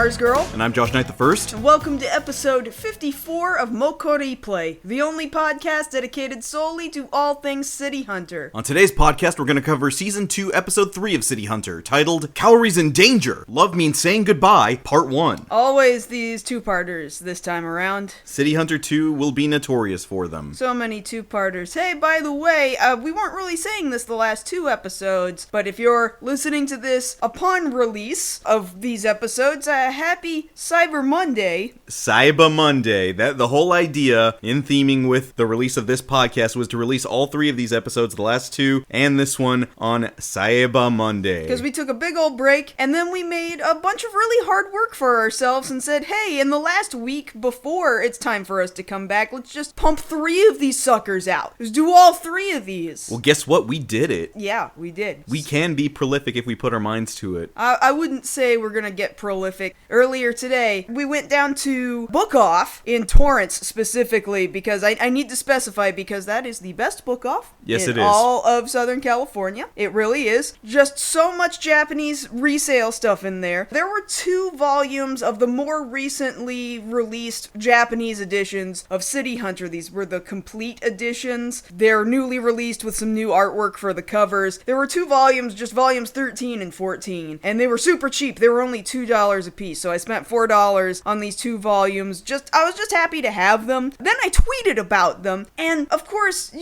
MarzGurl. And I'm JoshKnightTheFirst. And welcome to episode 54 of MokkoriPlay, the only podcast dedicated solely to all things City Hunter. On today's podcast, we're going to cover Season 2, Episode 3 of City Hunter, titled Kaori's in Danger! Love Means Saying Goodbye, Part 1. Always these two-parters this time around. City Hunter 2 will be notorious for them. So many two-parters. Hey, by the way, we weren't really saying this the last two episodes, but if you're listening to this upon release of these episodes, happy Cyber Monday. Cyber Monday. The whole idea in theming with the release of this podcast was to release all three of these episodes, the last two, and this one on Cyber Monday. Because we took a big old break, and then we made a bunch of really hard work for ourselves and said, hey, in the last week before it's time for us to come back, let's just pump 3 of these suckers out. Let's do all 3 of these. Well, guess what? We did it. Yeah, we did. We can be prolific if we put our minds to it. I wouldn't say we're gonna get prolific. Earlier today, we went down to Book Off in Torrance specifically, because I need to specify, because that is the best Book Off yes, in it is. all of Southern California. It really is. Just so much Japanese resale stuff in there. There were 2 volumes of the more recently released Japanese editions of City Hunter. These were the complete editions. They're newly released with some new artwork for the covers. There were 2 volumes, just volumes 13 and 14, and they were super cheap. They were only $2 a piece, so I spent $4 on these 2 volumes. I was just happy to have them. Then I tweeted about them, and of course,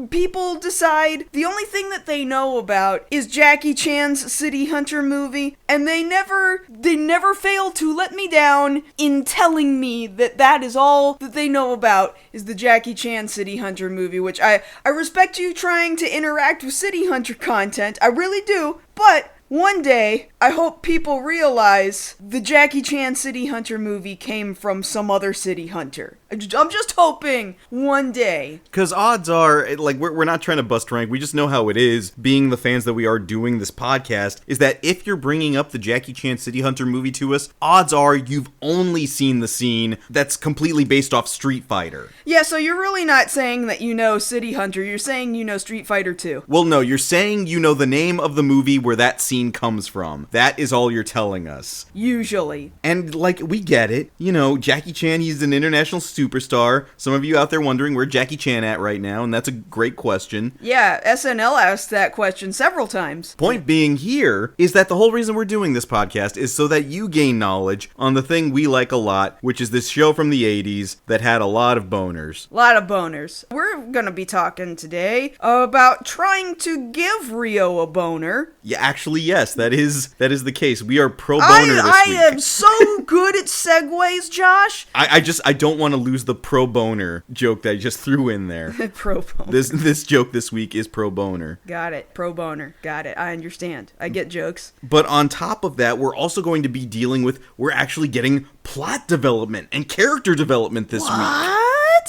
people decide the only thing that they know about is Jackie Chan's City Hunter movie, and they never fail to let me down in telling me that is all that they know about is the Jackie Chan City Hunter movie, which I respect you trying to interact with City Hunter content. I really do, but one day, I hope people realize the Jackie Chan City Hunter movie came from some other City Hunter. I'm just hoping one day. Because odds are, we're not trying to bust rank, we just know how it is, being the fans that we are doing this podcast, is that if you're bringing up the Jackie Chan City Hunter movie to us, odds are you've only seen the scene that's completely based off Street Fighter. Yeah, so you're really not saying that you know City Hunter, you're saying you know Street Fighter 2. Well, no, you're saying you know the name of the movie where that scene comes from. That is all you're telling us. Usually. And, we get it. Jackie Chan, he's an international superstar. Some of you out there wondering where Jackie Chan at right now, and that's a great question. Yeah, SNL asked that question several times. Point being here is that the whole reason we're doing this podcast is so that you gain knowledge on the thing we like a lot, which is this show from the 80s that had a lot of boners. A lot of boners. We're gonna be talking today about trying to give Ryo a boner. Yeah, actually, yes, that is the case. We are pro boner this week. I am so good at segues, Josh. I don't want to lose the pro boner joke that I just threw in there. Pro boner. This joke this week is pro boner. Got it. Pro boner. Got it. I understand. I get jokes. But on top of that, we're also going to be dealing with, we're actually getting plot development and character development this week.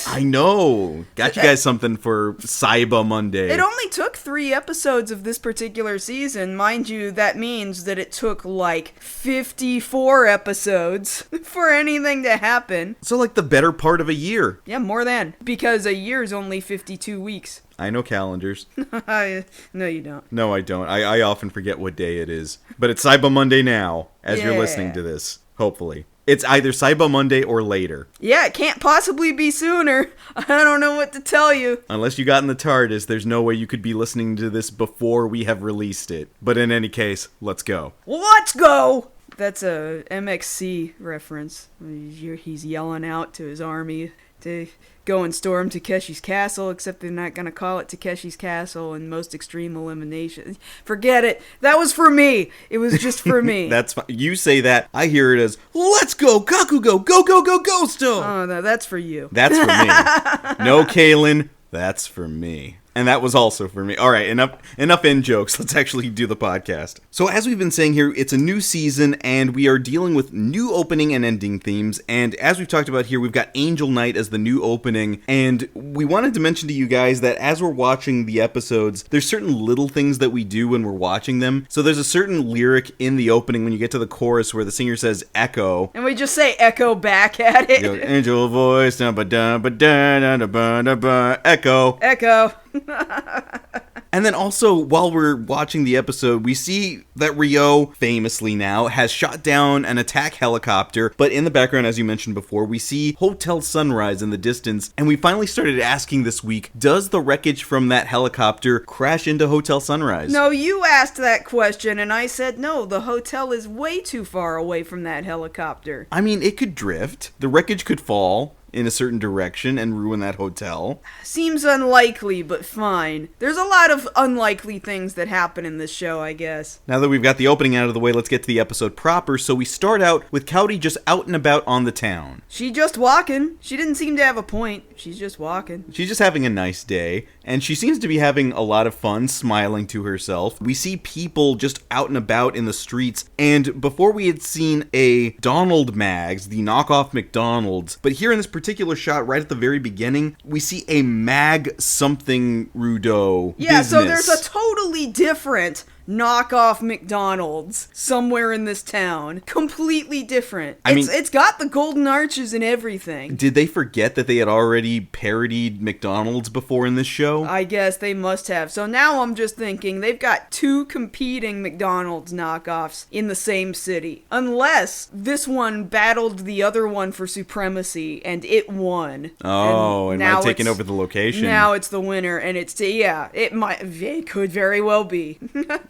I know. Got you guys something for Cyber Monday. It only took 3 episodes of this particular season. Mind you, that means that it took 54 episodes for anything to happen. So the better part of a year. Yeah, more than. Because a year is only 52 weeks. I know calendars. No, you don't. No, I don't. I often forget what day it is. But it's Cyber Monday now, as you're listening to this. Hopefully. It's either Cyber Monday or later. Yeah, it can't possibly be sooner. I don't know what to tell you. Unless you got in the TARDIS, there's no way you could be listening to this before we have released it. But in any case, let's go. Let's go! That's a MXC reference. He's yelling out to his army to go and storm Takeshi's castle, except they're not going to call it Takeshi's castle in Most Extreme Elimination. Forget it. That was for me. It was just for me. That's fine. You say that. I hear it as, let's go, Kakugo, go, go, go, go, still. Oh, no, that's for you. That's for me. No, Kaylin, that's for me. And that was also for me. All right, enough in jokes. Let's actually do the podcast. So as we've been saying here, it's a new season, and we are dealing with new opening and ending themes. And as we've talked about here, we've got Angel Night as the new opening. And we wanted to mention to you guys that as we're watching the episodes, there's certain little things that we do when we're watching them. So there's a certain lyric in the opening when you get to the chorus where the singer says echo. And we just say echo back at it. You know, angel voice, echo. Echo. And then also, while we're watching the episode, we see that Ryo, famously now, has shot down an attack helicopter, but in the background, as you mentioned before, we see Hotel Sunrise in the distance, and we finally started asking this week, does the wreckage from that helicopter crash into Hotel Sunrise? No, you asked that question, and I said no, the hotel is way too far away from that helicopter. I mean, it could drift. The wreckage could fall in a certain direction and ruin that hotel. Seems unlikely, but fine. There's a lot of unlikely things that happen in this show, I guess. Now that we've got the opening out of the way, let's get to the episode proper. So we start out with Kaori just out and about on the town. She just walking. She didn't seem to have a point. She's just walking. She's just having a nice day, and she seems to be having a lot of fun, smiling to herself. We see people just out and about in the streets, and before we had seen a Donald Mags, the knockoff McDonald's, but here in this particular shot, right at the very beginning, we see a Mag something Rudo business. So there's a totally different knockoff McDonald's somewhere in this town. Completely different. It's got the golden arches and everything. Did they forget that they had already parodied McDonald's before in this show? I guess they must have. So now I'm just thinking they've got two competing McDonald's knockoffs in the same city. Unless this one battled the other one for supremacy and it won. Oh, and now taking over the location. Now it's the winner, and it could very well be.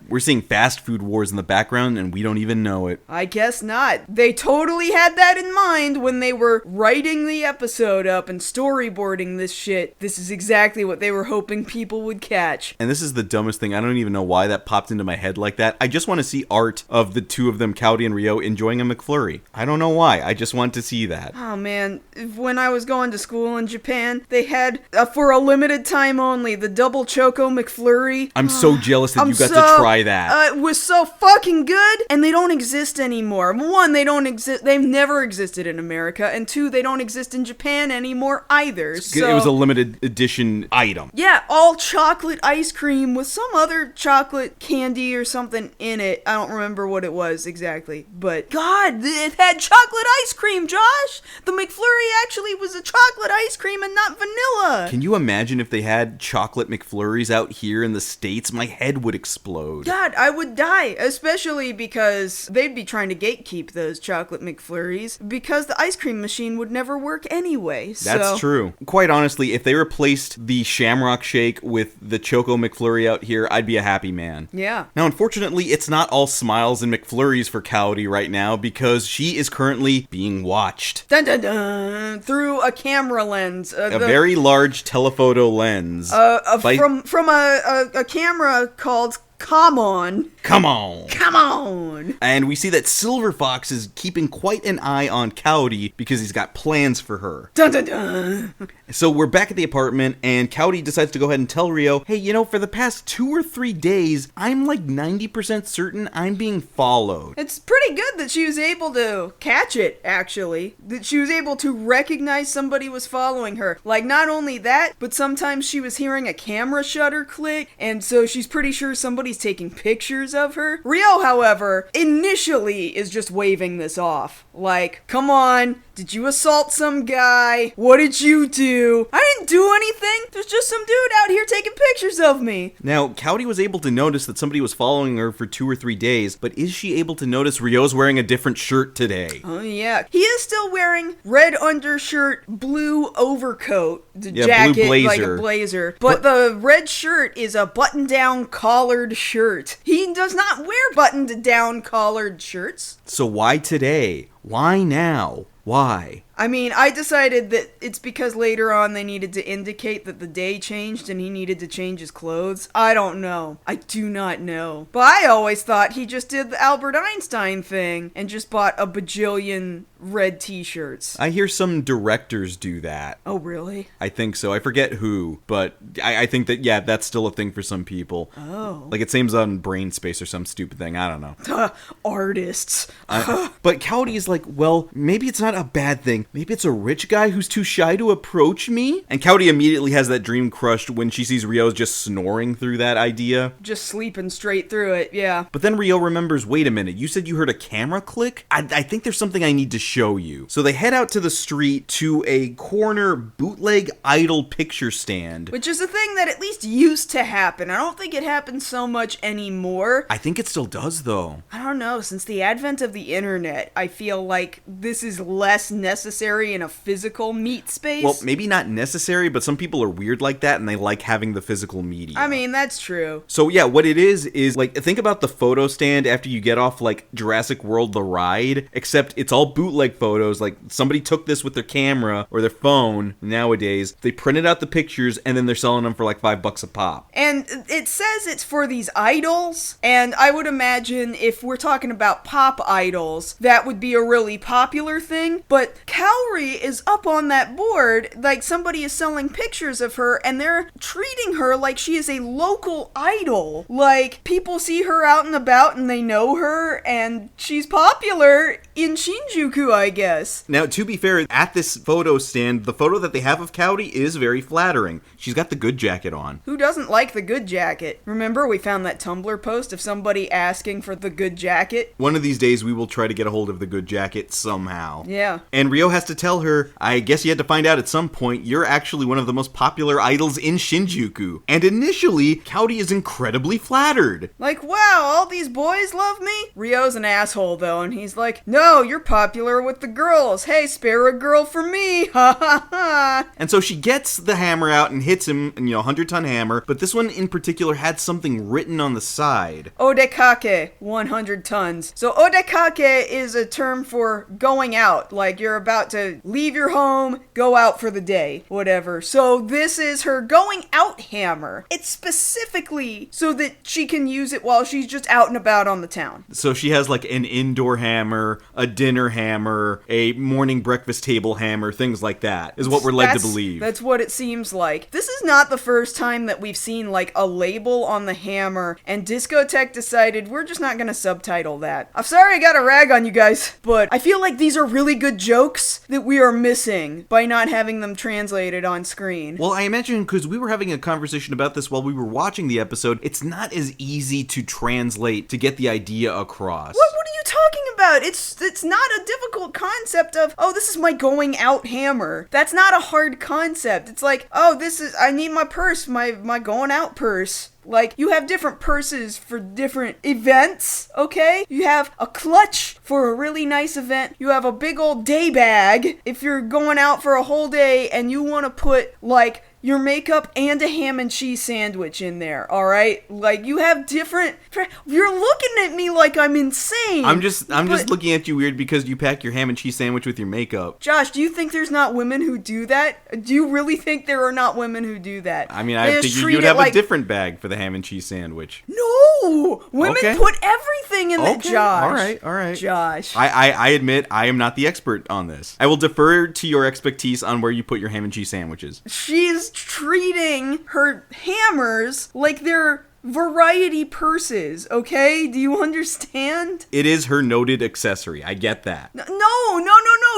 We're seeing fast food wars in the background, and we don't even know it. I guess not. They totally had that in mind when they were writing the episode up and storyboarding this shit. This is exactly what they were hoping people would catch. And this is the dumbest thing. I don't even know why that popped into my head like that. I just want to see art of the two of them, Kaori and Ryo, enjoying a McFlurry. I don't know why. I just want to see that. Oh, man. When I was going to school in Japan, they had, for a limited time only, the double Choco McFlurry. I'm so jealous that you got to try that. It was so fucking good, and they don't exist anymore. One, they don't exist. They've never existed in America, and two, they don't exist in Japan anymore either. So, it was a limited edition item. Yeah, all chocolate ice cream with some other chocolate candy or something in it. I don't remember what it was exactly, but God, it had chocolate ice cream, Josh. The McFlurry actually was a chocolate ice cream and not vanilla. Can you imagine if they had chocolate McFlurries out here in the States? My head would explode. God, I would die, especially because they'd be trying to gatekeep those chocolate McFlurries because the ice cream machine would never work anyway. That's true. Quite honestly, if they replaced the Shamrock Shake with the Choco McFlurry out here, I'd be a happy man. Yeah. Now, unfortunately, it's not all smiles and McFlurries for Kaori right now because she is currently being watched. Dun dun dun! Through a camera lens. A very large telephoto lens. From a camera called Come On. Come on. Come on. And we see that Silver Fox is keeping quite an eye on Kaori because he's got plans for her. Dun dun dun. So we're back at the apartment, and Kaori decides to go ahead and tell Ryo, hey, for the past 2 or 3 days, I'm like 90% certain I'm being followed. It's pretty good that she was able to catch it, actually. That she was able to recognize somebody was following her. Like, not only that, but sometimes she was hearing a camera shutter click, and so she's pretty sure somebody's taking pictures of her. Ryo, however, initially is just waving this off. Like, come on, did you assault some guy? What did you do? I didn't do anything. There's just some dude out here taking pictures of me. Now, Kaori was able to notice that somebody was following her for 2 or 3 days, but is she able to notice Ryo's wearing a different shirt today? Oh, yeah. He is still wearing red undershirt, blue overcoat, the jacket, blue blazer. like a blazer. But the red shirt is a button-down collared shirt. He does not wear buttoned-down collared shirts. So why today? Why now? Why? I mean, I decided that it's because later on they needed to indicate that the day changed and he needed to change his clothes. I don't know. I do not know. But I always thought he just did the Albert Einstein thing and just bought a bajillion red t-shirts. I hear some directors do that. Oh, really? I think so. I forget who, but I think that, yeah, that's still a thing for some people. Oh. Like it seems on Brain Space or some stupid thing. I don't know. Artists. But Kaori is like, well, maybe it's not a bad thing. thinking, maybe it's a rich guy who's too shy to approach me? And Kaori immediately has that dream crushed when she sees Ryo just snoring through that idea. Just sleeping straight through it, yeah. But then Ryo remembers, wait a minute, you said you heard a camera click? I think there's something I need to show you. So they head out to the street to a corner bootleg idol picture stand. Which is a thing that at least used to happen. I don't think it happens so much anymore. I think it still does, though. I don't know, since the advent of the internet, I feel like this is less necessary in a physical meet space. Well, maybe not necessary, but some people are weird like that and they like having the physical media. I mean, that's true. So yeah, what it is like, think about the photo stand after you get off like Jurassic World the ride, except it's all bootleg photos. Like somebody took this with their camera or their phone nowadays, they printed out the pictures and then they're selling them for like $5 a pop. And it says it's for these idols, and I would imagine if we're talking about pop idols, that would be a really popular thing, but Kaori is up on that board, like somebody is selling pictures of her, and they're treating her like she is a local idol. Like, people see her out and about and they know her, and she's popular in Shinjuku, I guess. Now, to be fair, at this photo stand, the photo that they have of Kaori is very flattering. She's got the good jacket on. Who doesn't like the good jacket? Remember, we found that Tumblr post of somebody asking for the good jacket? One of these days, we will try to get a hold of the good jacket somehow. Yeah. And Ryo has to tell her, I guess you had to find out at some point, you're actually one of the most popular idols in Shinjuku. And initially, Kaori is incredibly flattered. Like, wow, all these boys love me? Ryo's an asshole, though, and he's like, no, you're popular with the girls. Hey, spare a girl for me. Ha ha ha. And so she gets the hammer out and hits him, 100-ton hammer, but this one in particular had something written on the side. Odekake, 100 tons. So odekake is a term for going out, like you're about to leave your home, go out for the day, whatever. So this is her going out hammer. It's specifically so that she can use it while she's just out and about on the town. So she has like an indoor hammer, a dinner hammer, a morning breakfast table hammer, things like that, is what we're led to believe. That's what it seems like. This is not the first time that we've seen like a label on the hammer, and Discotech decided we're just not gonna subtitle that. I'm sorry I got a rag on you guys, but I feel like these are really good jokes that we are missing by not having them translated on screen. Well, I imagine because we were having a conversation about this while we were watching the episode, it's not as easy to translate to get the idea across. What are you talking about? It's not a difficult concept of, oh, this is my going out hammer. That's not a hard concept. It's like, oh, I need my purse, my going out purse. Like, you have different purses for different events, okay? You have a clutch for a really nice event. You have a big old day bag if you're going out for a whole day and you want to put, like, your makeup and a ham and cheese sandwich in there, alright? Like, you have different... You're looking at me like I'm insane! I'm just looking at you weird because you pack your ham and cheese sandwich with your makeup. Josh, do you think there's not women who do that? Do you really think there are not women who do that? I mean, I think you'd have a different bag for the ham and cheese sandwich. No! Women put everything in it, Josh. Alright. Josh. I admit I am not the expert on this. I will defer to your expertise on where you put your ham and cheese sandwiches. She's treating her hammers like they're variety purses, okay? Do you understand? It is her noted accessory. I get that. No.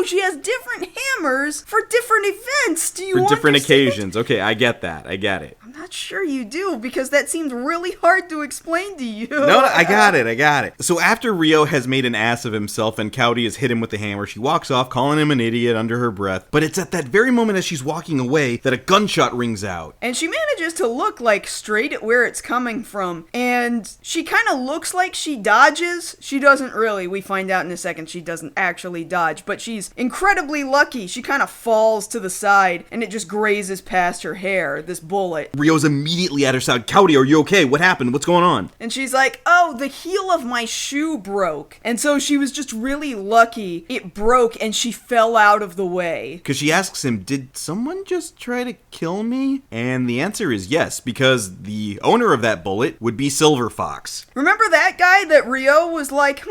She has different hammers for different events. Do you understand? For different occasions. Okay, I get that. I get it. I'm not sure you do, because that seems really hard to explain to you. No, I got it. So after Ryo has made an ass of himself and Kaori has hit him with the hammer, she walks off, calling him an idiot under her breath. But it's at that very moment as she's walking away that a gunshot rings out. And she manages to look, like, straight at where it's coming from. And she kind of looks like she dodges. She doesn't really. We find out in a second she doesn't actually dodge. But she's incredibly lucky. She kind of falls to the side, and it just grazes past her hair, this bullet. Ryo's immediately at her side. Kaori, are you okay? What happened? What's going on? And she's like, oh, the heel of my shoe broke. And so she was just really lucky. It broke, and she fell out of the way. Because she asks him, did someone just try to kill me? And the answer is yes, because the owner of that bullet would be Silver Fox. Remember that guy that Ryo was like,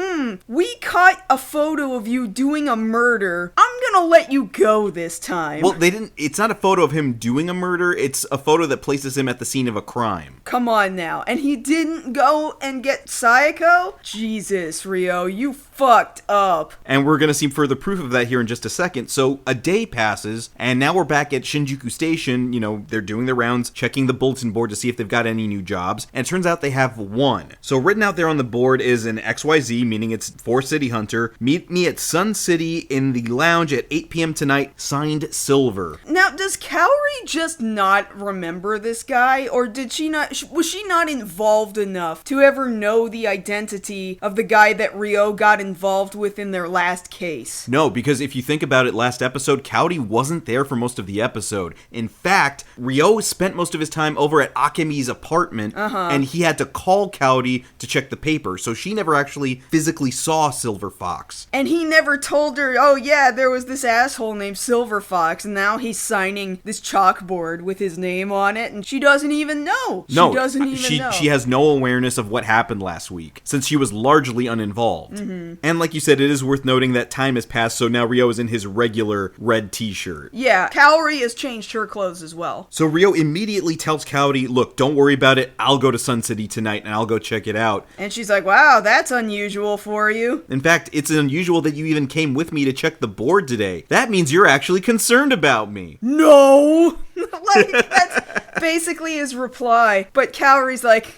we caught a photo of you doing a murder. I'm gonna let you go this time. Well, it's not a photo of him doing a murder, it's a photo that places him at the scene of a crime. Come on now. And he didn't go and get Sayako? Jesus, Ryo, you fucked up. And we're going to see further proof of that here in just a second. So a day passes, and now we're back at Shinjuku Station. You know, they're doing their rounds, checking the bulletin board to see if they've got any new jobs. And it turns out they have one. So written out there on the board is an XYZ, meaning it's for City Hunter. Meet me at Sun City in the lounge at 8 p.m. tonight, signed Silver. Now, does Kaori just not remember this guy? Or was she not involved enough to ever know the identity of the guy that Ryo got involved with in their last case? No, because if you think about it, last episode, Kaori wasn't there for most of the episode. In fact, Ryo spent most of his time over at Akemi's apartment, and he had to call Kaori to check the paper, so she never actually physically saw Silver Fox. And he never told her, oh yeah, there was this asshole named Silver Fox, and now he's signing this chalkboard with his name on it, and she doesn't even know. She doesn't even know. She has no awareness of what happened last week, since she was largely uninvolved. And like you said, it is worth noting that time has passed, so now Ryo is in his regular red t-shirt. Yeah, Kaori has changed her clothes as well. So Ryo immediately tells Kaori, look, don't worry about it, I'll go to Sun City tonight and I'll go check it out. And she's like, wow, that's unusual for you. In fact, it's unusual that you even came with me to check the board today. That means you're actually concerned about me. No! Like, that's basically his reply. But Kaori's like,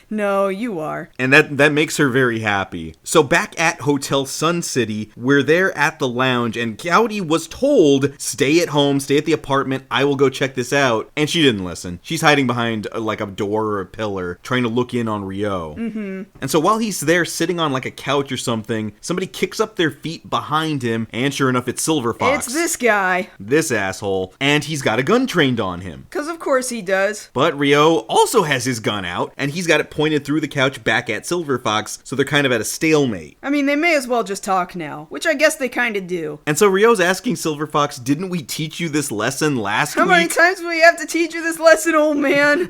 no, you are. And that makes her very happy. So back at Hotel Sun City, we're there at the lounge, and Kaori was told, stay at home, stay at the apartment, I will go check this out. And she didn't listen. She's hiding behind like a door or a pillar, trying to look in on Ryo. And so while he's there sitting on like a couch or something, somebody kicks up their feet behind him, and sure enough, it's Silver Fox. It's this guy. This asshole. And he's got a gun trained on him. Because of course he does. But Ryo also has his gun out, and he's got it pointed through the couch back at Silver Fox, so they're kind of at a stalemate. I mean, they may as well just talk now, which I guess they kind of do. And so Ryo's asking Silver Fox, didn't we teach you this lesson last week? How many times do we have to teach you this lesson, old man?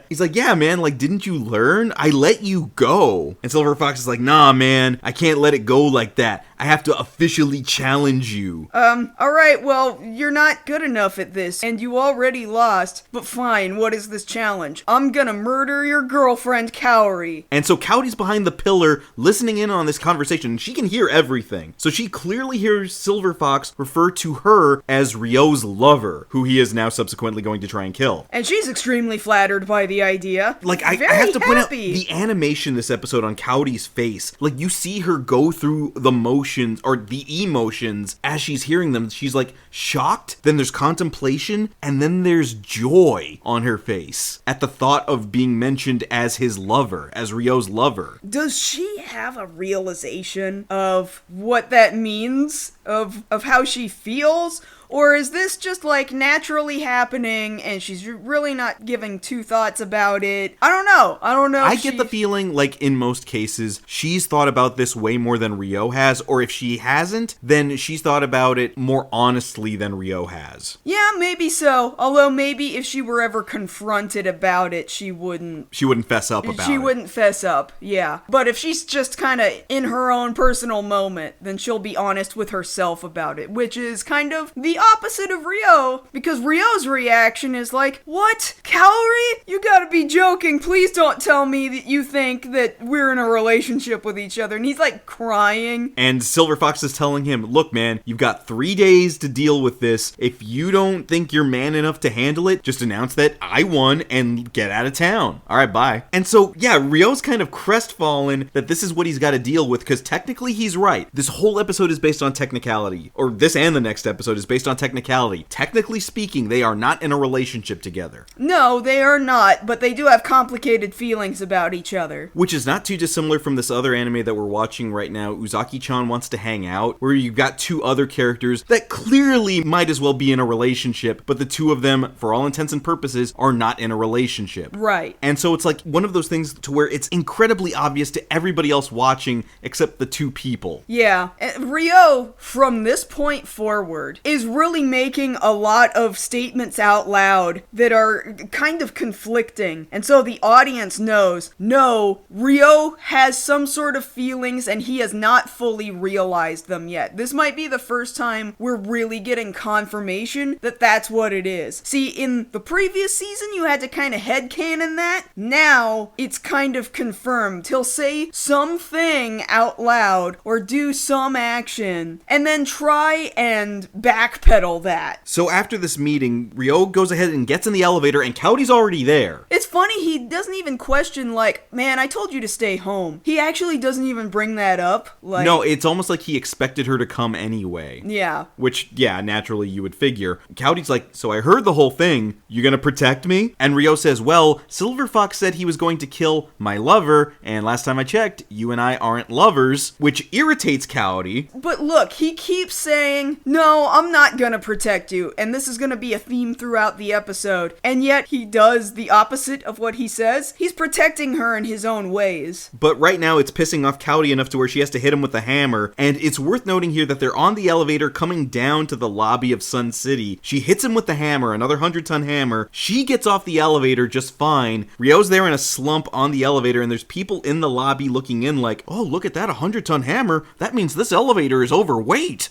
He's like, yeah, man, like, didn't you learn? I let you go. And Silver Fox is like, nah, man, I can't let it go like that. I have to officially challenge you. Alright, well, you're not good enough at this, and you already lost. But fine, what is this challenge? I'm gonna murder your girlfriend, Kaori. And so Kaori's behind the pillar, listening in on this conversation, and she can hear everything. So she clearly hears Silver Fox refer to her as Ryo's lover, who he is now subsequently going to try and kill. And she's extremely flattered by the idea. Like, I have to point out the animation this episode on Kaori's face. Like, you see her go through the motions, or the emotions, as she's hearing them. She's like shocked, then there's contemplation, and then there's joy on her face at the thought of being mentioned as his lover, as Ryo's lover. Does she have a realization of what that means? Of how she feels? Or is this just like naturally happening and she's really not giving two thoughts about it? I don't know. I get the feeling like in most cases she's thought about this way more than Ryo has, or if she hasn't, then she's thought about it more honestly than Ryo has. Yeah, maybe so. Although maybe if she were ever confronted about it, she wouldn't fess up about it. She wouldn't fess up, yeah. But if she's just kind of in her own personal moment, then she'll be honest with herself about it, which is kind of the opposite of Ryo, because Ryo's reaction is like, what? Kaori? You gotta be joking. Please don't tell me that you think that we're in a relationship with each other. And he's like crying. And Silver Fox is telling him, look, man, you've got 3 days to deal with this. If you don't think you're man enough to handle it, just announce that I won and get out of town. All right, bye. And so, yeah, Ryo's kind of crestfallen that this is what he's got to deal with, because technically he's right. This whole episode is based on technicality, or this and the next episode is based on technicality. Technically speaking, they are not in a relationship together. No, they are not, but they do have complicated feelings about each other. Which is not too dissimilar from this other anime that we're watching right now, Uzaki-chan Wants to Hang Out, where you've got two other characters that clearly might as well be in a relationship, but the two of them, for all intents and purposes, are not in a relationship. Right. And so it's like one of those things to where it's incredibly obvious to everybody else watching except the two people. Yeah. Ryo, from this point forward, is really making a lot of statements out loud that are kind of conflicting. And so the audience knows, no, Ryo has some sort of feelings and he has not fully realized them yet. This might be the first time we're really getting confirmation that that's what it is. See, in the previous season, you had to kind of headcanon that. Now, it's kind of confirmed. He'll say something out loud or do some action and then try and backpedal that. So after this meeting, Ryo goes ahead and gets in the elevator and Kaori's already there. It's funny, he doesn't even question, like, man, I told you to stay home. He actually doesn't even bring that up. Like, no, it's almost like he expected her to come anyway. Yeah. Which, yeah, naturally you would figure. Kaori's like, so I heard the whole thing. You gonna protect me? And Ryo says, well, Silver Fox said he was going to kill my lover, and last time I checked, you and I aren't lovers, which irritates Kaori. But look, he keeps saying, no, I'm not gonna protect you, and this is gonna be a theme throughout the episode, and yet he does the opposite of what he says. He's protecting her in his own ways. But right now it's pissing off Kaori enough to where she has to hit him with a hammer, and it's worth noting here that they're on the elevator coming down to the lobby of Sun City. She hits him with the hammer, another 100-ton hammer. She gets off the elevator just fine. Ryo's there in a slump on the elevator, and there's people in the lobby looking in like, oh, look at that 100-ton hammer. That means this elevator is overweight.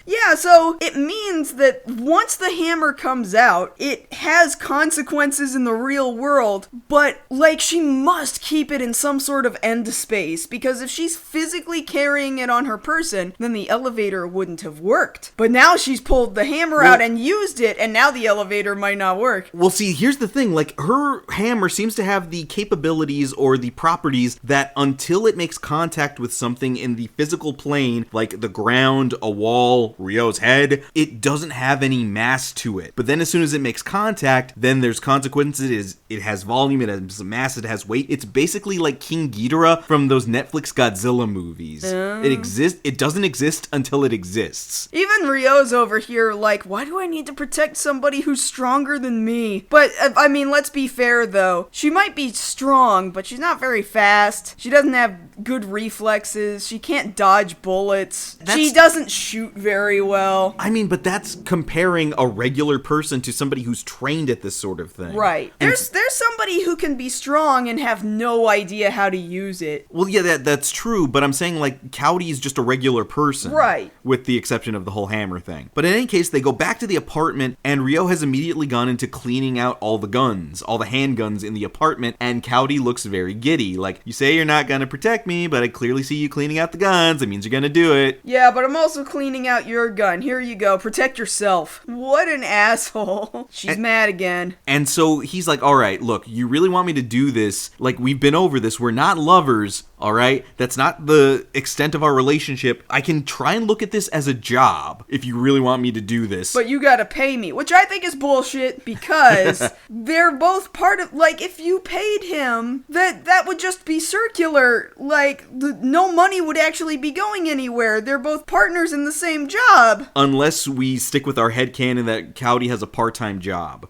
Yeah, so it means that once the hammer comes out, it has consequences in the real world, but, like, she must keep it in some sort of end space, because if she's physically carrying it on her person, then the elevator wouldn't have worked. But now she's pulled the hammer out and used it, and now the elevator might not work. Well, see, here's the thing, like, her hammer seems to have the capabilities or the properties that until it makes contact with something in the physical plane, like the ground, a wall, Ryo's head, it doesn't have any mass to it. But then as soon as it makes contact, then there's consequences. It has volume, it has mass, it has weight. It's basically like King Ghidorah from those Netflix Godzilla movies. It doesn't exist until it exists. Even Ryo's over here like, why do I need to protect somebody who's stronger than me? But, I mean, let's be fair though. She might be strong, but she's not very fast. She doesn't have good reflexes. She can't dodge bullets. She doesn't shoot very well. I mean, but that's comparing a regular person to somebody who's trained at this sort of thing. Right. There's somebody who can be strong and have no idea how to use it. Well, yeah, that's true, but I'm saying, like, Kaori is just a regular person. Right. With the exception of the whole hammer thing. But in any case, they go back to the apartment, and Ryo has immediately gone into cleaning out all the guns, all the handguns in the apartment, and Kaori looks very giddy. Like, you say you're not gonna protect me, but I clearly see you cleaning out the guns. It means you're gonna do it. Yeah, but I'm also cleaning out your gun. Here you go. Protect yourself. What an asshole. She's mad again. And so he's like, all right, look, you really want me to do this? Like, we've been over this. We're not lovers, all right? That's not the extent of our relationship. I can try and look at this as a job if you really want me to do this. But you gotta pay me, which I think is bullshit because they're both part of, like, if you paid him, that would just be circular. Like, no money would actually be going anywhere. They're both partners in the same job. Unless we stick with our headcanon that Kaori has a part-time job.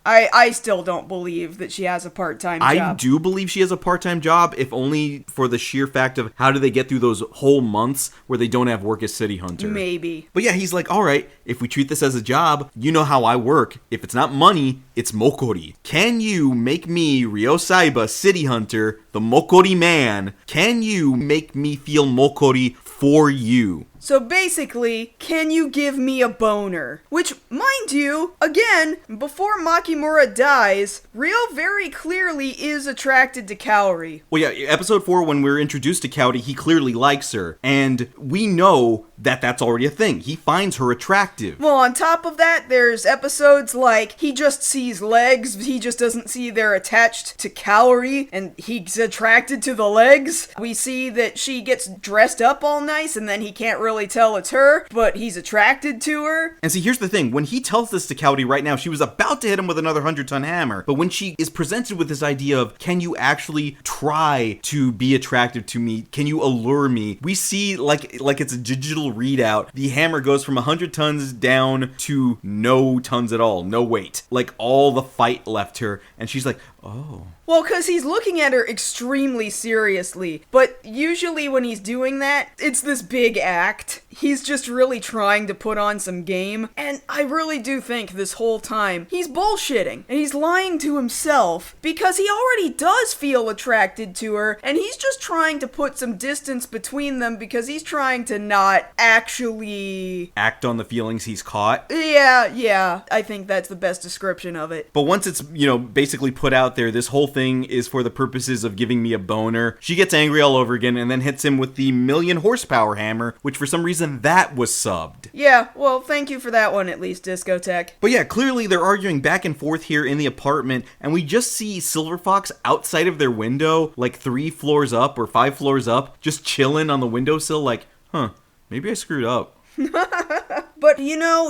I still don't believe that she has a part-time job. I do believe she has a part-time job, if only for the sheer fact of how do they get through those whole months where they don't have work as City Hunter. Maybe. But yeah, he's like, all right, if we treat this as a job, you know how I work. If it's not money, it's Mokkori. Can you make me, Ryo Saiba, City Hunter, the Mokkori man? Can you make me feel Mokkori for you? So basically, can you give me a boner? Which, mind you, again, before Makimura dies, Ryo very clearly is attracted to Kaori. Well, yeah, episode 4, when we're introduced to Kaori, he clearly likes her. And we know that that's already a thing. He finds her attractive. Well, on top of that, there's episodes like he just sees legs, he just doesn't see they're attached to Kaori, and he's attracted to the legs. We see that she gets dressed up all nice, and then he can't really tell it's her, but he's attracted to her. And see, here's the thing. When he tells this to Kaori right now, she was about to hit him with another 100-ton hammer. But when she is presented with this idea of, can you actually try to be attractive to me? Can you allure me? We see, like it's a digital readout, the hammer goes from 100 tons down to no tons at all, no weight. Like, all the fight left her. And she's like, oh, Well, because he's looking at her extremely seriously, but usually when he's doing that, it's this big act. He's just really trying to put on some game, and I really do think this whole time he's bullshitting, and he's lying to himself, because he already does feel attracted to her, and he's just trying to put some distance between them because he's trying to not actually act on the feelings he's caught. Yeah, I think that's the best description of it. But once it's, basically put out there, this whole thing is for the purposes of giving me a boner. She gets angry all over again and then hits him with the 1,000,000 horsepower hammer, which for some reason that was subbed. Yeah, well, thank you for that one at least, Discotech. But yeah, clearly they're arguing back and forth here in the apartment, and we just see Silver Fox outside of their window, like 3 floors up or 5 floors up, just chilling on the windowsill like, maybe I screwed up. But,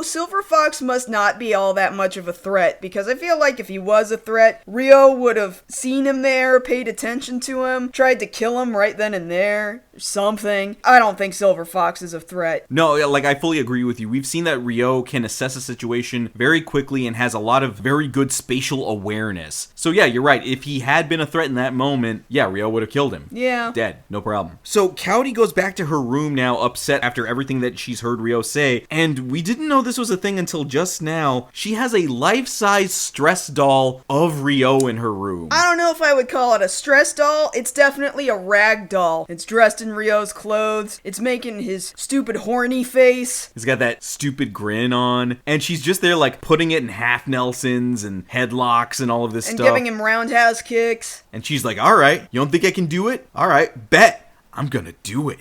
Silver Fox must not be all that much of a threat, because I feel like if he was a threat, Ryo would have seen him there, paid attention to him, tried to kill him right then and there, or something. I don't think Silver Fox is a threat. No, I fully agree with you. We've seen that Ryo can assess a situation very quickly and has a lot of very good spatial awareness. So yeah, you're right. If he had been a threat in that moment, yeah, Ryo would have killed him. Yeah. Dead. No problem. So Kaori goes back to her room now, upset after everything that she's heard Ryo say, and we didn't know this was a thing until just now. She has a life-size stress doll of Ryo in her room. I don't know if I would call it a stress doll. It's definitely a rag doll. It's dressed in Ryo's clothes. It's making his stupid horny face. He's got that stupid grin on, and she's just there like putting it in half Nelsons and headlocks and all of this and stuff. And giving him roundhouse kicks. And she's like, all right, you don't think I can do it? All right, bet. I'm gonna do it.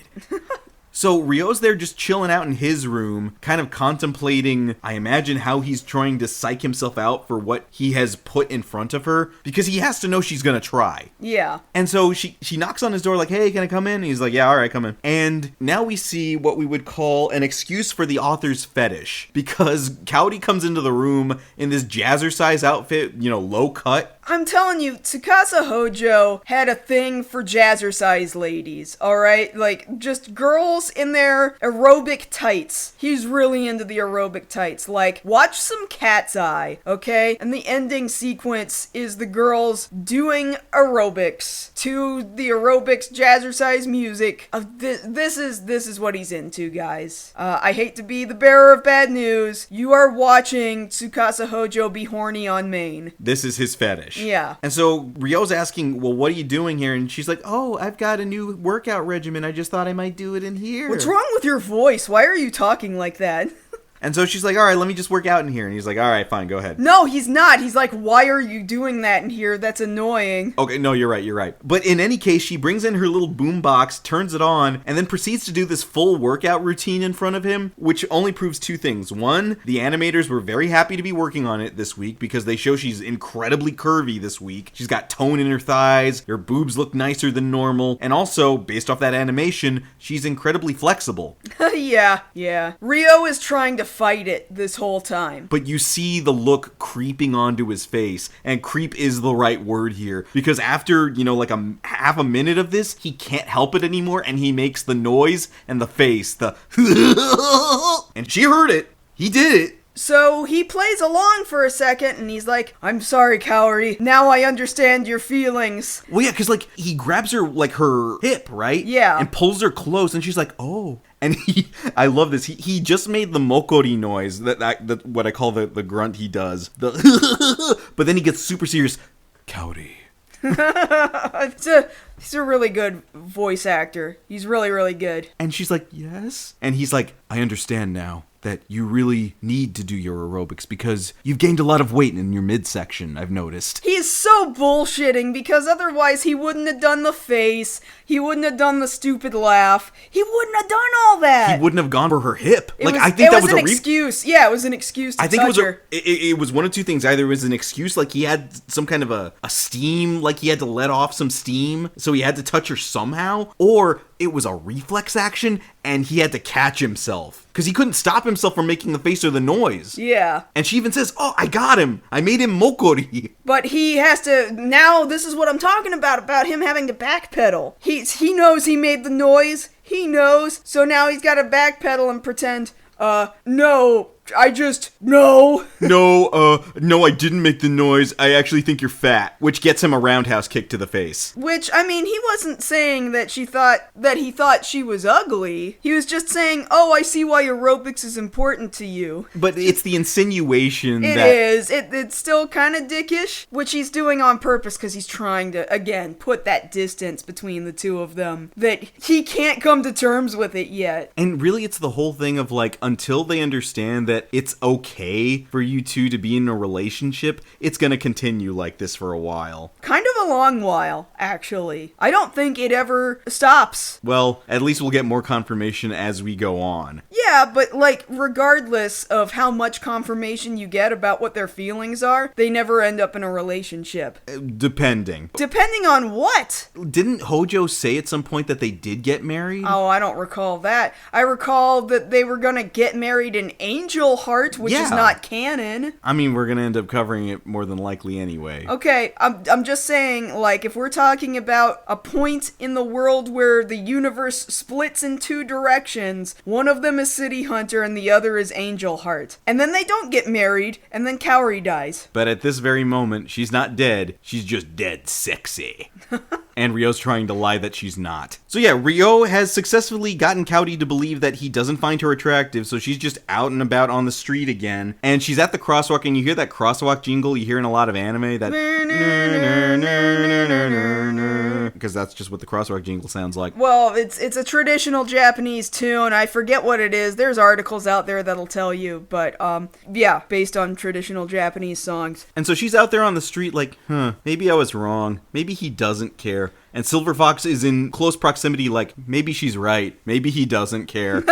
So Ryo's there just chilling out in his room, kind of contemplating, I imagine, how he's trying to psych himself out for what he has put in front of her, because he has to know she's gonna try. Yeah. And so she knocks on his door like, hey, can I come in? And he's like, yeah, all right, come in. And now we see what we would call an excuse for the author's fetish, because Kaori comes into the room in this jazzercise outfit, low cut. I'm telling you, Tsukasa Hojo had a thing for jazzercise ladies, alright? Like, just girls in their aerobic tights. He's really into the aerobic tights. Like, watch some Cat's Eye, okay? And the ending sequence is the girls doing aerobics to the aerobics jazzercise music. This is what he's into, guys. I hate to be the bearer of bad news. You are watching Tsukasa Hojo be horny on main. This is his fetish. Yeah. And so Ryo's asking, well, what are you doing here? And she's like, oh, I've got a new workout regimen. I just thought I might do it in here. What's wrong with your voice? Why are you talking like that? And so she's like, all right, let me just work out in here. And he's like, all right, fine, go ahead. No, he's not. He's like, why are you doing that in here? That's annoying. Okay, no, you're right. But in any case, she brings in her little boombox, turns it on, and then proceeds to do this full workout routine in front of him, which only proves 2 things. One, the animators were very happy to be working on it this week because they show she's incredibly curvy this week. She's got tone in her thighs, her boobs look nicer than normal, and also, based off that animation, she's incredibly flexible. Yeah. Ryo is trying to fight it this whole time. But you see the look creeping onto his face, and creep is the right word here, because after, like a half a minute of this, he can't help it anymore, and he makes the noise and the face, the and she heard it. He did it. So he plays along for a second, and he's like, I'm sorry, Kaori. Now I understand your feelings. Well, yeah, because, he grabs her, her hip, right? Yeah. And pulls her close, and she's like, oh. And I love this. He just made the Mokkori noise, that what I call the grunt he does. But then he gets super serious. Kaori. He's a really good voice actor. He's really, really good. And she's like, yes? And he's like, I understand now that you really need to do your aerobics because you've gained a lot of weight in your midsection, I've noticed. He's so bullshitting because otherwise he wouldn't have done the face, he wouldn't have done the stupid laugh, he wouldn't have done all that. He wouldn't have gone for her hip. I think that was an excuse. Yeah, it was an excuse to touch her. It was one of 2 things. Either it was an excuse, he had some kind of a steam, he had to let off some steam, so he had to touch her somehow, or it was a reflex action, and he had to catch himself. Because he couldn't stop himself from making the face or the noise. Yeah. And she even says, oh, I got him. I made him Mokkori. But he has to, now this is what I'm talking about him having to backpedal. He knows he made the noise. He knows. So now he's got to backpedal and pretend, no, no. No, I didn't make the noise. I actually think you're fat. Which gets him a roundhouse kick to the face. Which, I mean, he wasn't saying that he thought she was ugly. He was just saying, oh, I see why aerobics is important to you. But it's the insinuation It that... is. It's still kind of dickish, which he's doing on purpose because he's trying to, again, put that distance between the two of them. That he can't come to terms with it yet. And really, it's the whole thing of, like, until they understand that it's okay for you two to be in a relationship, it's gonna continue like this for a while. Kind of a long while, actually. I don't think it ever stops. Well, at least we'll get more confirmation as we go on. Yeah, but, like, regardless of how much confirmation you get about what their feelings are, they never end up in a relationship. Depending. Depending on what? Didn't Hojo say at some point that they did get married? Oh, I don't recall that. I recall that they were gonna get married in Angel Heart, which is not canon. I mean, we're gonna end up covering it more than likely anyway. Okay, I'm just saying, like, if we're talking about a point in the world where the universe splits in two directions, one of them is City Hunter and the other is Angel Heart. And then they don't get married, and then Kaori dies. But at this very moment, she's not dead. She's just dead sexy. And Ryo's trying to lie that she's not. So yeah, Ryo has successfully gotten Kaori to believe that he doesn't find her attractive, so she's just out and about on the street again. And she's at the crosswalk, and you hear that crosswalk jingle you hear in a lot of anime, that... because that's just what the crosswalk jingle sounds like. Well, it's a traditional Japanese tune. I forget what it is. There's articles out there that'll tell you, but yeah, based on traditional Japanese songs. And so she's out there on the street like, maybe I was wrong. Maybe he doesn't care. And Silver Fox is in close proximity like, maybe she's right. Maybe he doesn't care.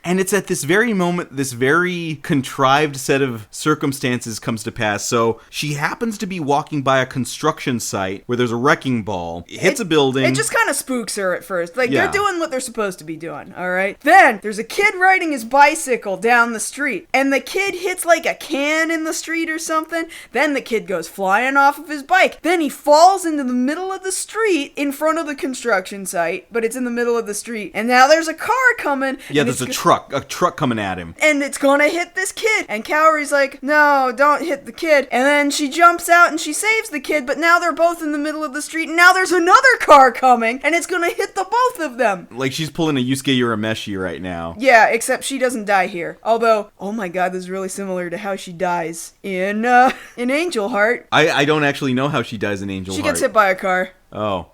And it's at this very moment, this very contrived set of circumstances comes to pass. So she happens to be walking by a construction site where there's a wrecking ball. It hits a building. It just kind of spooks her at first. Like, they're doing what they're supposed to be doing, all right? Then there's a kid riding his bicycle down the street. And the kid hits, like, a can in the street or something. Then the kid goes flying off of his bike. Then he falls into the middle of the street in front of the construction site. But it's in the middle of the street. And now there's a car coming. Yeah, there's a truck coming at him. And it's gonna hit this kid. And Kaori's like, no, don't hit the kid. And then she jumps out and she saves the kid, but now they're both in the middle of the street, and now there's another car coming, and it's gonna hit the both of them. Like she's pulling a Yusuke Urameshi right now. Yeah, except she doesn't die here. Although, oh my god, this is really similar to how she dies in Angel Heart. I don't actually know how she dies in Angel Heart. She gets hit by a car. Oh.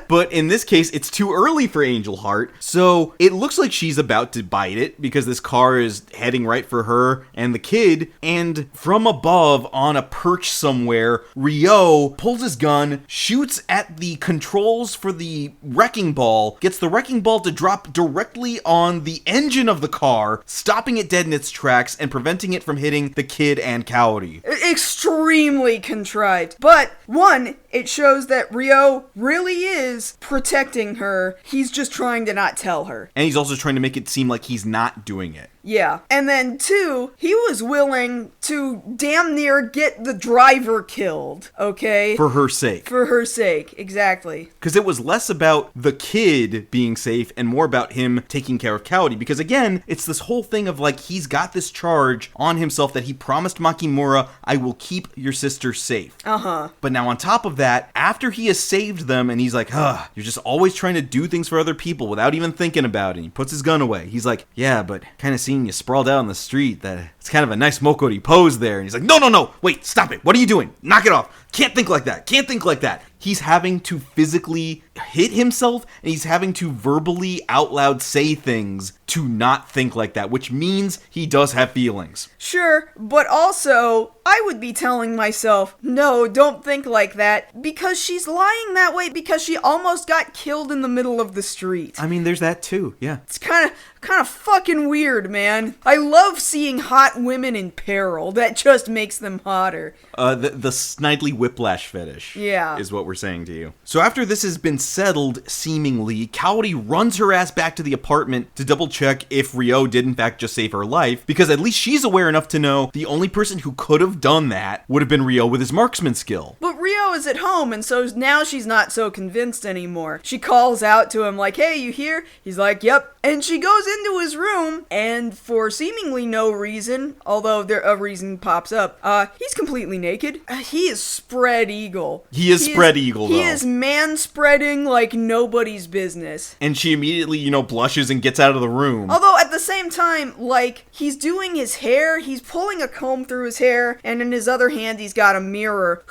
But in this case, it's too early for Angel Heart, so it looks like she's about to bite it because this car is heading right for her and the kid, and from above on a perch somewhere, Ryo pulls his gun, shoots at the controls for the wrecking ball, gets the wrecking ball to drop directly on the engine of the car, stopping it dead in its tracks and preventing it from hitting the kid and Kaori. Extremely contrived. But, one, it shows that Ryo really is protecting her. He's just trying to not tell her. And he's also trying to make it seem like he's not doing it. Yeah. And then two, he was willing to damn near get the driver killed, okay? For her sake. For her sake, exactly. Because it was less about the kid being safe and more about him taking care of Kaori. Because again, it's this whole thing of like, he's got this charge on himself that he promised Makimura, I will keep your sister safe. Uh-huh. But now on top of that, after he has saved them and he's like, you're just always trying to do things for other people without even thinking about it. And he puts his gun away. He's like, yeah, but kind of seeing you sprawled out on the street, that it's kind of a nice Mokkori pose there. And he's like, no, wait, stop it. What are you doing? Knock it off. Can't think like that. He's having to physically hit himself, and he's having to verbally out loud say things to not think like that, which means he does have feelings. Sure, but also, I would be telling myself, no, don't think like that, because she's lying that way because she almost got killed in the middle of the street. I mean, there's that too, yeah. It's kind of fucking weird, man. I love seeing hot women in peril. That just makes them hotter. The snidely whiplash fetish. Yeah. Is what we're saying to you. So after this has been settled, seemingly, Kaori runs her ass back to the apartment to double check if Ryo did in fact just save her life, because at least she's aware enough to know the only person who could have done that would have been Ryo with his marksman skill. But Ryo is at home, and so now she's not so convinced anymore. She calls out to him like, hey, you here? He's like, yep. And she goes into his room, and for seemingly no reason, although a reason pops up, he's completely naked. He is spread eagle. He is spread eagle, though. He is man-spreading like nobody's business. And she immediately, blushes and gets out of the room. Although at the same time, like, he's doing his hair, he's pulling a comb through his hair, and in his other hand he's got a mirror.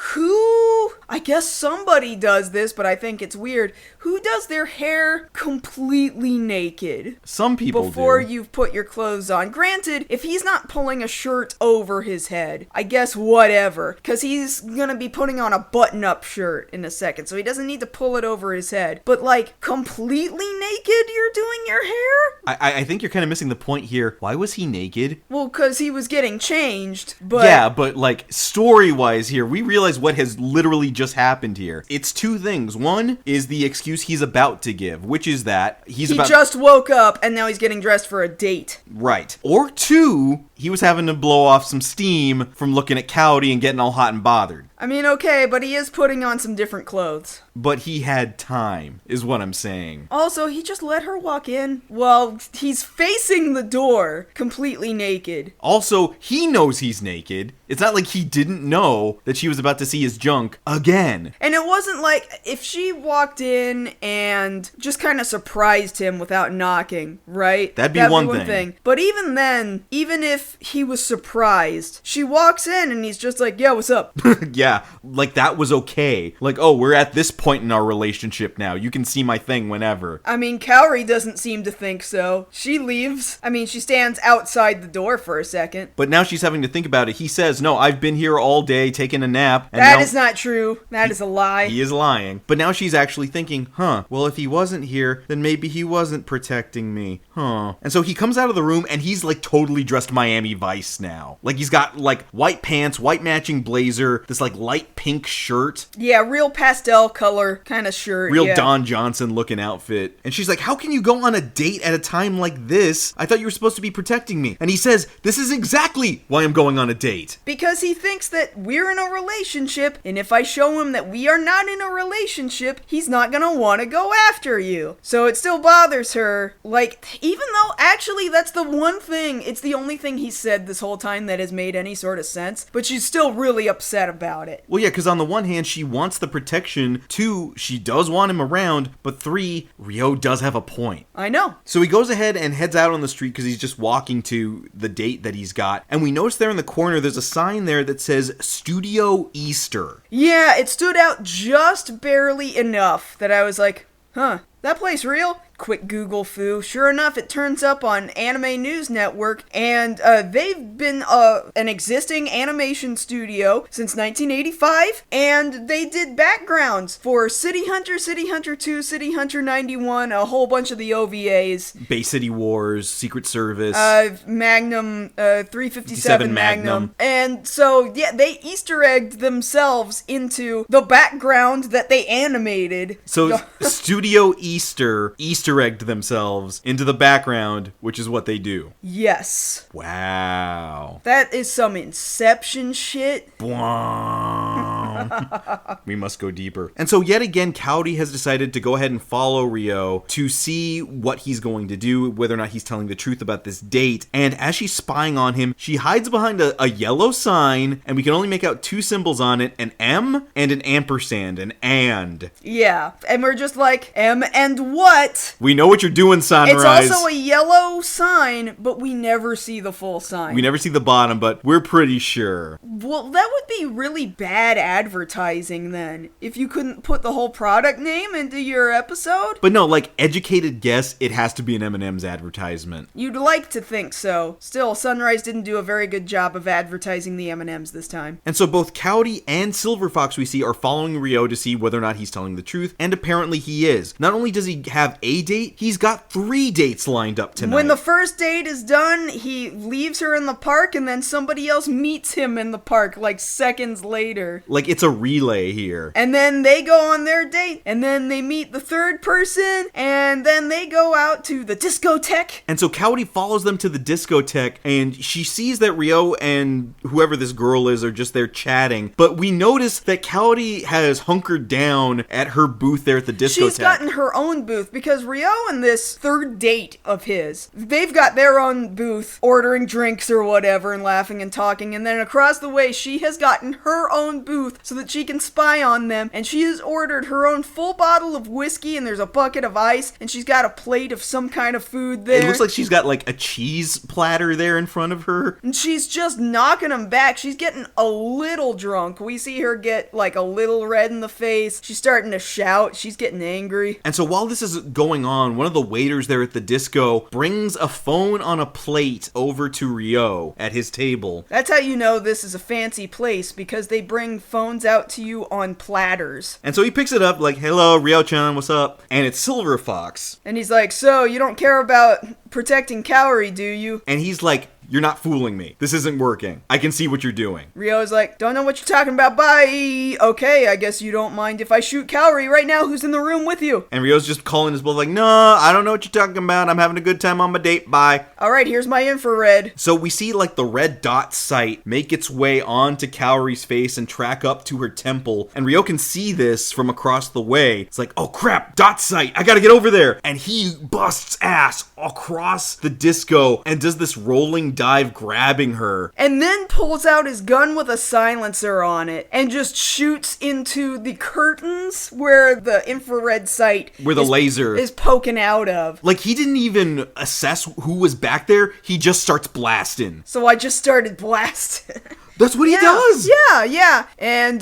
I guess somebody does this, but I think it's weird. Who does their hair completely naked? Some people before do. you've put your clothes on. Granted, if he's not pulling a shirt over his head, I guess whatever. Because he's gonna be putting on a button-up shirt in a second, so he doesn't need to pull it over his head. But, like, completely naked you're doing your hair? I think you're kind of missing the point here. Why was he naked? Well, because he was getting changed, but... Yeah, but, like, story-wise here, we realize what has literally just happened here. It's two things. One is the excuse he's about to give, which is that he just woke up and now he's getting dressed for a date. Right. Or two, he was having to blow off some steam from looking at Kaori and getting all hot and bothered. I mean, okay, but he is putting on some different clothes. But he had time, is what I'm saying. Also, he just let her walk in. Well, he's facing the door, completely naked. Also, he knows he's naked. It's not like he didn't know that she was about to see his junk again. And it wasn't like if she walked in and just kind of surprised him without knocking, right? That'd be one thing. But even then, even if he was surprised, she walks in and he's just like, yeah, what's up? Yeah, like that was okay. Like, oh, we're at this point in our relationship now. You can see my thing whenever. I mean, Kaori doesn't seem to think so. She leaves. I mean, she stands outside the door for a second. But now she's having to think about it. He says, no, I've been here all day taking a nap. And that is not true. That is a lie. He is lying. But now she's actually thinking, well, if he wasn't here, then maybe he wasn't protecting me. And so he comes out of the room and he's like totally dressed Miami Vice now. Like he's got like white pants, white matching blazer, this like light pink shirt. Yeah, real pastel color kind of shirt. Real Don Johnson looking outfit. And she's like, how can you go on a date at a time like this? I thought you were supposed to be protecting me. And he says, this is exactly why I'm going on a date. Because he thinks that we're in a relationship, and if I show him that we are not in a relationship, he's not gonna want to go after you. So it still bothers her. Like, even though actually that's the one thing, it's the only thing he said this whole time that has made any sort of sense, but she's still really upset about it. Well, yeah, because on the one hand, she wants the protection. 2, she does want him around. But 3, Ryo does have a point. I know. So he goes ahead and heads out on the street because he's just walking to the date that he's got. And we notice there in the corner, there's a sign there that says Studio Easter. Yeah, it stood out just barely enough that I was like, that place real? Quick Google foo. Sure enough, it turns up on Anime News Network, and they've been an existing animation studio since 1985, and they did backgrounds for City Hunter, City Hunter 2, City Hunter 91, a whole bunch of the OVAs. Bay City Wars, Secret Service. Magnum, 357 Magnum. And so, yeah, they Easter egged themselves into the background that they animated. So, Studio Easter egged themselves into the background, which is what they do. Yes. Wow. That is some Inception shit. We must go deeper. And so yet again, Kaori has decided to go ahead and follow Ryo to see what he's going to do, whether or not he's telling the truth about this date. And as she's spying on him, she hides behind a yellow sign, and we can only make out 2 symbols on it, an M and an ampersand, an and. Yeah, and we're just like, M and what? We know what you're doing, Sunrise. It's also a yellow sign, but we never see the full sign. We never see the bottom, but we're pretty sure. Well, that would be really bad advertising then, if you couldn't put the whole product name into your episode. But no, like, educated guess, it has to be an M&M's advertisement. You'd like to think so. Still, Sunrise didn't do a very good job of advertising the M&Ms this time. And so both Kaori and Silver Fox we see are following Ryo to see whether or not he's telling the truth, and apparently he is. Not only does he have a date, he's got 3 dates lined up tonight. When the first date is done, he leaves her in the park, and then somebody else meets him in the park, like, seconds later. Like, it's a relay here. And then they go on their date, and then they meet the third person, and then they go out to the discotheque. And so Kaori follows them to the discotheque, and she sees that Ryo and whoever this girl is are just there chatting. But we notice that Kaori has hunkered down at her booth there at the discotheque. She's gotten her own booth, because Ryo and this third date of his, they've got their own booth, ordering drinks or whatever, and laughing and talking, and then across the way, she has gotten her own booth so that she can spy on them, and she has ordered her own full bottle of whiskey, and there's a bucket of ice, and she's got a plate of some kind of food there. It looks like she's got like a cheese platter there in front of her. And she's just knocking them back. She's getting a little drunk. We see her get like a little red in the face. She's starting to shout. She's getting angry. And so while this is going on, one of the waiters there at the disco brings a phone on a plate over to Ryo at his table. That's how you know this is a fancy place, because they bring phones out to you on platters. And so he picks it up like, hello, Ryo-chan, what's up? And it's Silver Fox. And he's like, so, you don't care about protecting Kaori, do you? And he's like, you're not fooling me. This isn't working. I can see what you're doing. Ryo's like, don't know what you're talking about, bye. Okay, I guess you don't mind if I shoot Kaori right now, who's in the room with you. And Ryo's just calling his bluff like, no, I don't know what you're talking about. I'm having a good time on my date, bye. Alright, here's my infrared. So we see like the red dot sight make its way onto Kaori's face and track up to her temple. And Ryo can see this from across the way. It's like, oh crap, dot sight, I gotta get over there. And he busts ass across the disco and does this rolling dive grabbing her. And then pulls out his gun with a silencer on it and just shoots into the curtains where the infrared sight where the laser is poking out of. Like, he didn't even assess who was back there. He just starts blasting. So I just started blasting. That's what he does. Yeah. And,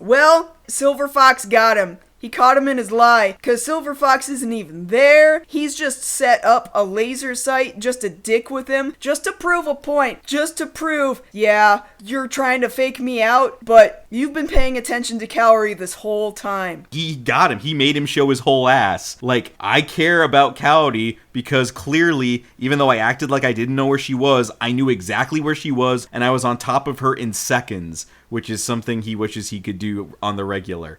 well, Silver Fox got him. He caught him in his lie, because Silver Fox isn't even there. He's just set up a laser sight just to dick with him, just to prove a point, just to prove, yeah, you're trying to fake me out, but you've been paying attention to Kaori this whole time. He got him. He made him show his whole ass. Like, I care about Kaori because clearly, even though I acted like I didn't know where she was, I knew exactly where she was, and I was on top of her in seconds, which is something he wishes he could do on the regular.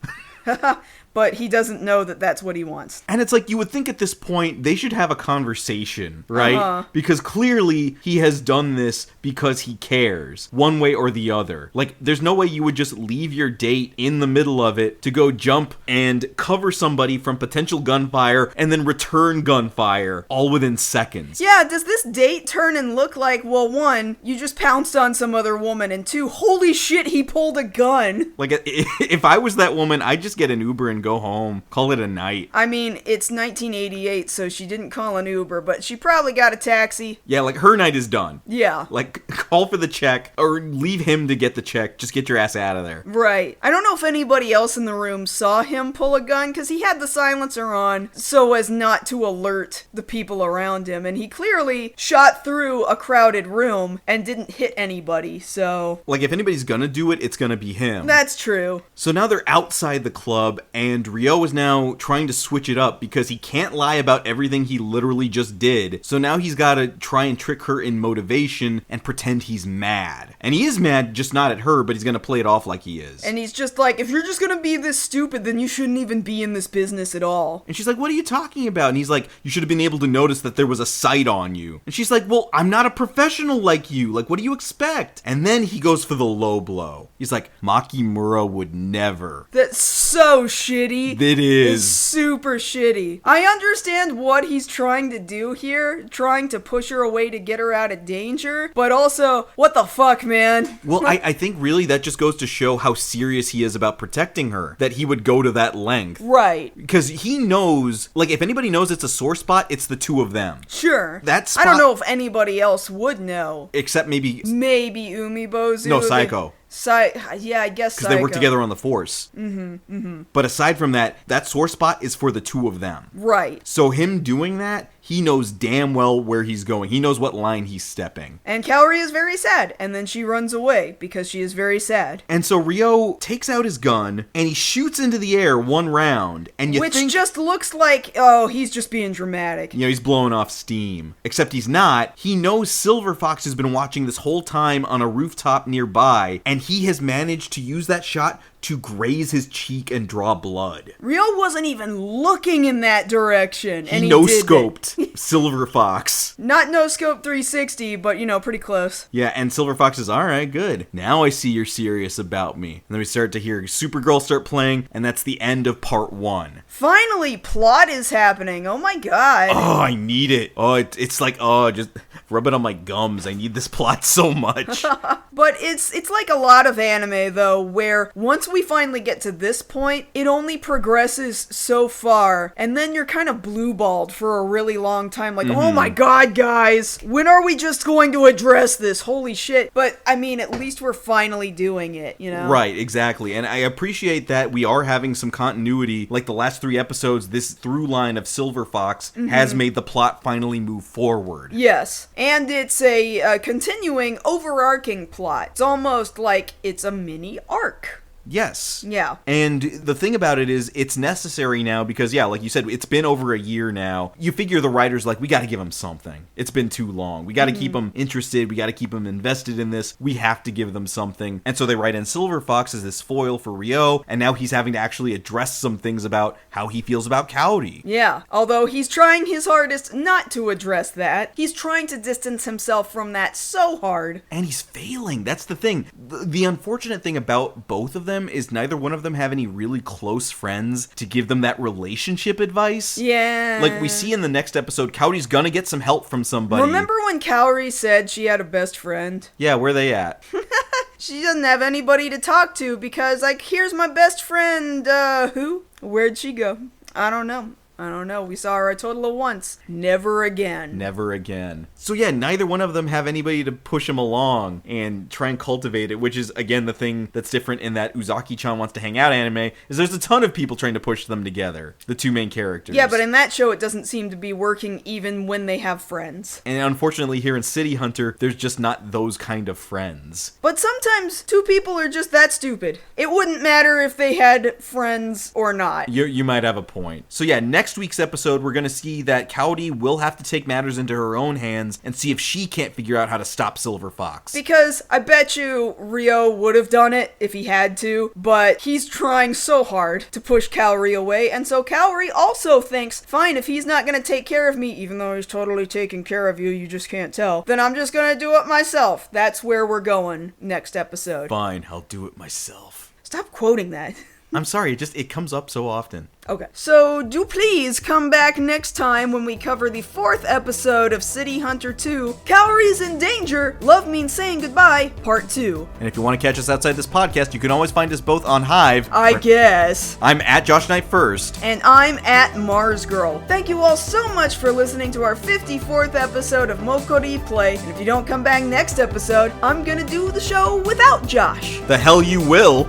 But he doesn't know that that's what he wants. And it's like, you would think at this point they should have a conversation, right? Because clearly he has done this because he cares, one way or the other. Like, there's no way you would just leave your date in the middle of it to go jump and cover somebody from potential gunfire and then return gunfire all within seconds. Yeah, does this date turn and look like, well, one, you just pounced on some other woman, and two, holy shit, he pulled a gun. Like, if I was that woman, I'd just get an Uber and go home. Call it a night. I mean, it's 1988, so she didn't call an Uber, but she probably got a taxi. Yeah, like, her night is done. Yeah. Like, call for the check, or leave him to get the check. Just get your ass out of there. Right. I don't know if anybody else in the room saw him pull a gun, because he had the silencer on so as not to alert the people around him, and he clearly shot through a crowded room and didn't hit anybody, so... Like, if anybody's gonna do it, it's gonna be him. That's true. So now they're outside the club, and Ryo is now trying to switch it up because he can't lie about everything he literally just did. So now he's gotta try and trick her in motivation and pretend he's mad. And he is mad, just not at her, but he's gonna play it off like he is. And he's just like, if you're just gonna be this stupid, then you shouldn't even be in this business at all. And she's like, what are you talking about? And he's like, you should have been able to notice that there was a sight on you. And she's like, well, I'm not a professional like you. Like, what do you expect? And then he goes for the low blow. He's like, Makimura would never. That's so shitty. It is. It's super shitty. I understand what he's trying to do here, trying to push her away to get her out of danger, but also, what the fuck, man? Well, I think really that just goes to show how serious he is about protecting her, that he would go to that length. Right. Because he knows, like, if anybody knows it's a sore spot, it's the two of them. Sure. That spot, I don't know if anybody else would know. Except maybe Umibozu. No, Psycho. Yeah, I guess because they work together on the Force. But aside from that, that sore spot is for the two of them. Right. So him doing that, he knows damn well where he's going. He knows what line he's stepping. And Kaori is very sad, and then she runs away because she is very sad. And so Ryo takes out his gun, and he shoots into the air one round, and you think... Which just looks like, oh, he's just being dramatic. You know, he's blowing off steam. Except he's not. He knows Silver Fox has been watching this whole time on a rooftop nearby, and he has managed to use that shot to graze his cheek and draw blood. Ryo wasn't even looking in that direction. He no-scoped Silver Fox. Not no-scope 360, but, pretty close. Yeah, and Silver Fox is, alright, good. Now I see you're serious about me. And then we start to hear Supergirl start playing, and that's the end of part 1. Finally, plot is happening. Oh my god. Oh, I need it. Oh, it's like, just rub it on my gums. I need this plot so much. But it's like a lot of anime, though, where once we finally get to this point, it only progresses so far, and then you're kind of blue-balled for a really long time, like, oh my god, guys, when are we just going to address this? Holy shit. But, I mean, at least we're finally doing it, Right, exactly. And I appreciate that we are having some continuity. Like the last 3 episodes, this through line of Silver Fox has made the plot finally move forward. Yes. And it's a continuing, overarching plot. It's almost like it's a mini arc. Yes. Yeah. And the thing about it is, it's necessary now because, yeah, like you said, it's been over a year now. You figure the writer's like, we gotta give them something. It's been too long. We gotta keep them interested. We gotta keep them invested in this. We have to give them something. And so they write in Silver Fox as this foil for Ryo, and now he's having to actually address some things about how he feels about Kaori. Yeah. Although he's trying his hardest not to address that. He's trying to distance himself from that so hard. And he's failing. That's the thing. The unfortunate thing about both of them is neither one of them have any really close friends to give them that relationship advice. Yeah. Like we see in the next episode, Kaori's gonna get some help from somebody. Remember when Kaori said she had a best friend? Yeah, where they at? She doesn't have anybody to talk to because, like, here's my best friend, who? Where'd she go? I don't know. We saw her a total of once. Never again. Never again. So yeah, neither one of them have anybody to push them along and try and cultivate it, which is, again, the thing that's different in that Uzaki-chan Wants to Hang Out anime, is there's a ton of people trying to push them together, the two main characters. Yeah, but in that show, it doesn't seem to be working even when they have friends. And unfortunately, here in City Hunter, there's just not those kind of friends. But sometimes, 2 people are just that stupid. It wouldn't matter if they had friends or not. You might have a point. So yeah, next week's episode, we're going to see that Kaori will have to take matters into her own hands and see if she can't figure out how to stop Silver Fox. Because I bet you Ryo would have done it if he had to, but he's trying so hard to push Kaori away, and so Kaori also thinks, fine, if he's not going to take care of me, even though he's totally taking care of you, you just can't tell, then I'm just going to do it myself. That's where we're going next episode. Fine, I'll do it myself. Stop quoting that. I'm sorry, it comes up so often. Okay. So, do please come back next time when we cover the 4th episode of City Hunter 2, Kaori's in Danger, Love Means Saying Goodbye, Part 2. And if you want to catch us outside this podcast, you can always find us both on Hive. I guess. I'm at JoshKnightTheFirst. And I'm at MarzGurl. Thank you all so much for listening to our 54th episode of MokkoriPlay. And if you don't come back next episode, I'm gonna do the show without Josh. The hell you will.